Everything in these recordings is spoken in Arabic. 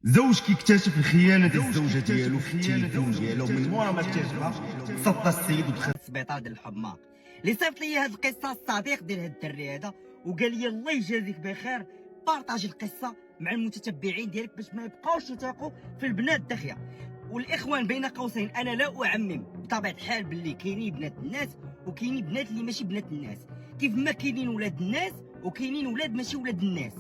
زوج كيكتشف الخيانه ديال الزوجه ديالو في التليفون ديالو من مورا ما اكتشفها صد السيد ودخل السبيطار ديال الحماق اللي صيفط لي هاد القصه الصديق ديال هاد الدري هذا وقال لي الله يجازيك بخير بارطاجي القصه مع المتتبعين ديالك باش ما يبقاوش يثقوا في البنات الدخيه. والاخوان بين قوسين انا لا اعمم بطبيعه الحال باللي كاينين بنات الناس وكاينين بنات اللي ماشي بنات الناس، كيف ما كاينين ولاد الناس وكاينين ولاد ماشي ولاد الناس.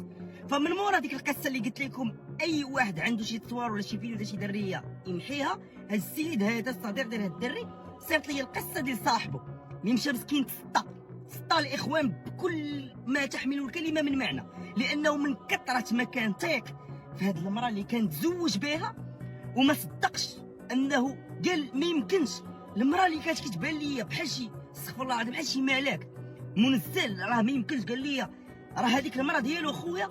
فمن مورا ديك القصه اللي قلت لكم اي واحد عنده شي تصوير ولا شي فيديو ولا شي دريه يمحيها، هاد السيد هذا الصديق ديال هاد الدري صيفط لي القصه ديال صاحبه اللي مشى مسكين سطا الاخوان بكل ما تحمل الكلمه من معنى، لانه من كثره ما كان تيق في هاد المراه اللي كان تزوج بها وما صدقش انه قال ما يمكنش المراه اللي كانت كتبان ليا بحال شي استغفر الله العظيم بحال شي ملاك منزل، راه ما يمكنش. قال لي راه هذيك المراه ديالو خويا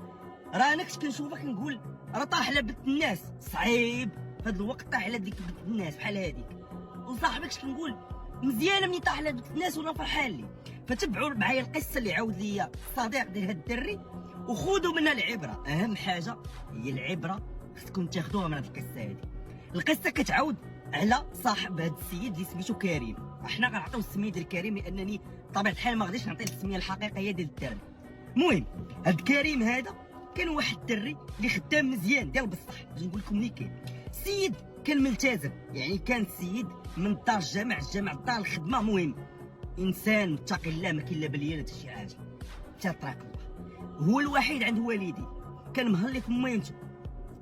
راه انا كنت كنشوفها كنقول راه طاح على بنت الناس صعيب في هذا الوقت طاح على ديك بنت الناس بحال هذيك، وصاحبك كنقول مزيانه ملي طاح على بنت الناس وانا فرحان لي. فتبعوا معايا القصه اللي عاود لي الصديق ديال هاد الدري وخذوا منها العبره. اهم حاجه هي العبره خصكم تاخذوها من هاد القصه هذه. القصه كتعاود على صاحب هاد السيد اللي سميتو كريم، احنا غنعطيو السميه ديال كريم لانني بطبيعه الحال ما غاديش نعطي السميه الحقيقيه ديال الدري. المهم هاد كريم هذا كان واحد الدري اللي خدام مزيان ديال بصح، باش نقول لكم منين كاين السيد كان ملتزم، يعني كان السيد من الدار الجامع الدار الخدمه. مهم انسان متقي الله ما كاين لا بليه لا شي حاجه حتى طريق الله. هو الوحيد عند والديه كان مهلي في ميمته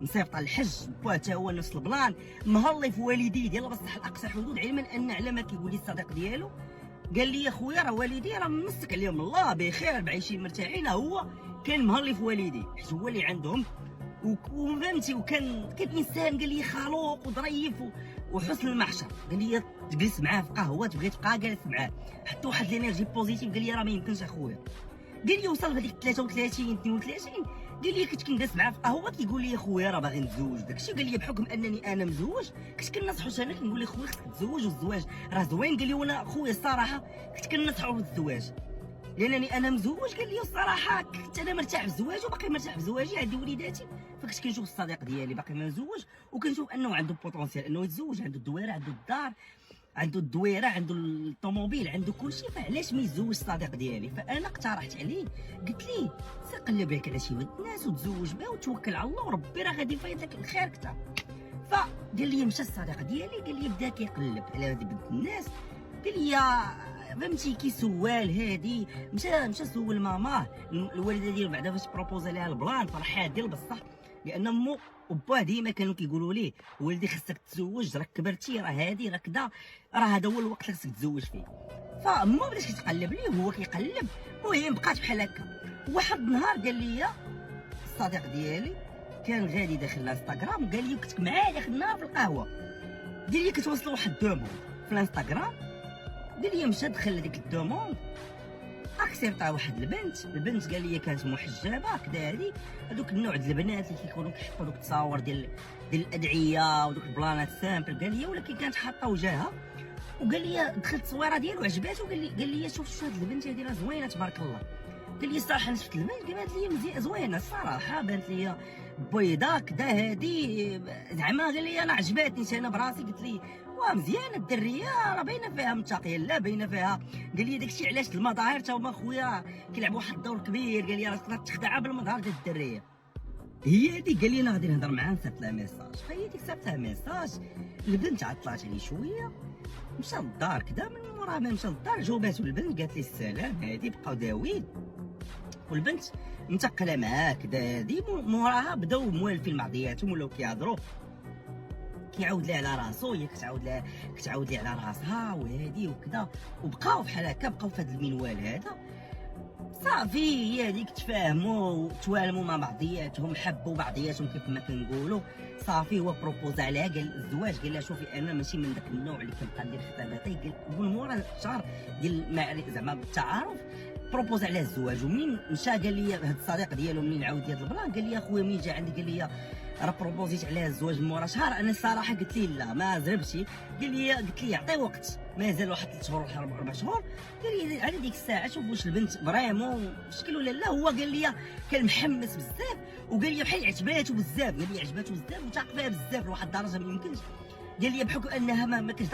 مسافط على الحج وحتى هو نفس البلان مهلي في والديه ديال بصح الاقصى حدود، علما ان على ما كيقول لي الصديق ديالو قال لي يا خويا راه والدي راه مسك عليهم الله بخير بعيشين مرتاحين، هو كان مهلي في والديه حيت هو اللي عندهم وفهمتي. وكان انسان قال لي خلوق وظريف وحسن المحشر. قال لي تجلس معاه في قهوه تبغي تبقى جالس معاه حتى واحد الانرجي بوزيتيف. قال لي راه ما يمكنش اخويا. قال لي وصل هذيك 33 32 قال لي كنت كنجلس معاه في قهوه كيقول لي يا خويا راه باغي نتزوج داكشي. قال لي بحكم انني انا مزوج كنت كنصحو انا كنقول له خويا خصك تتزوج والزواج راه زوين. قال لي وانا خويا الصراحه كنت كنصحو بالزواج لانني انا مزوج. قال لي الصراحه كنت انا مرتاح في الزواج وباقي مرتاح في زواجي عندي وليداتي، فكنت كنشوف الصديق ديالي باقي ما مزوج وكنشوف انه عنده بوتونسيال انه يتزوج، عنده الدويره عنده الدار عنده الدويره عنده الطوموبيل عنده كل شيء، فعلاش ما يتزوج الصديق ديالي؟ فانا اقترحت عليه قلت ليه قلب لك على شي ولد الناس وتزوج بها وتوكل على الله وربي راه غادي يفيض لك الخير كثر. فقال لي مشى الصديق ديالي قال لي بدا كيقلب على هذه بنت الناس، قال لي فهمتي كي سوال هادي مشى سول ماماه الوالده ديالو بعدا فاش بروبوزا لها البلان فرحات ديال بصح، لان امو وباه ديما كانوا كيقولوا ليه ولدي خصك تتزوج راه كبرتي راه هادي راه كدا راه هذا هو الوقت اللي خصك تتزوج فيه. فامو بدات كتقلب ليه وهو كيقلب. المهم بقات بحال هكا. واحد النهار قال لي الصديق ديالي كان غادي داخل الانستغرام قال لي كنت معاه داخل النهار في القهوه قال لي كتوصل واحد الدوموند في الانستغرام. قال لي مشى دخل هذيك الدوموند اكسبتا واحد البنت قال لي كانت محجبه كدا هادي هذوك النوع ديال البنات اللي كيكونوا كيحطوا دوك التصاور ديال الادعيه ودوك البلانات سامبل. قال لي ولكن كانت حاطه وجهها وقال لي دخلت التصويره ديالو عجباتو. قال لي شوف هاد البنت هادي راه زوينه تبارك الله. قال لي الصراحه انا شفت البنت بانت لي مزيان زوينه الصراحه بانت لي بيضاء كدا هادي زعما. قال لي انا عجباتني انا براسي قلت لي واه مزيانه الدريه راه باينه فيها متقيه لا باينه فيها. قال لي داكشي علاش المظاهر تا هما خويا كيلعبوا واحد الدور كبير. قال لي راه تخدع بالمظهر ديال الدريه هي هادي. قال لي انا غادي نهضر معاها نصيفط لها ميساج. فهي ديك صيفط لها ميساج البنت عطلات عليه شويه مشى للدار كدا. من مورا ما مشى للدار جاوباتو البنت قالت لي السلام هادي بقاو داويين والبنت منتقله معاه كدا هادي. موراها بداو موالفين بعضياتهم ولاو كيهضروا كيعاود لها على راسو هي كتعاود لها على راسها وهادي وكذا وبقاو بحال هكا بقاو في هذا المنوال هذا. صافي هي هذيك تفاهموا توالموا مع بعضياتهم حبوا بعضياتهم كيف ما كنقولوا. صافي هو بروبوز عليها قال الزواج. قال لها شوفي انا ماشي من داك النوع اللي كنبقى ندير خطاباتي. قال مورا شهر ديال المعرفه زعما بالتعارف بروبوز عليه الزواج. ومنين مشى قال لي هذا الصديق ديالو منين عاود لي هذا البلان قال لي اخويا منين جا عندي قال لي راه بروبوزيت عليها الزواج مورا شهر. انا الصراحه قلت ليه لا ما زربتي. قلت لي يعطي وقت مازال واحد 3 شهور ولا 4 شهور. قال لي على ديك الساعه شوف واش البنت فريمون شكل ولا لا. هو قال لي كان محمس بزاف، وقال لي بحال عجباتو بزاف، قال لي عجباتو بزاف وتاق فيها بزاف لواحد الدرجه ما يمكنش. قال لي بحكم انها ما كتهضرش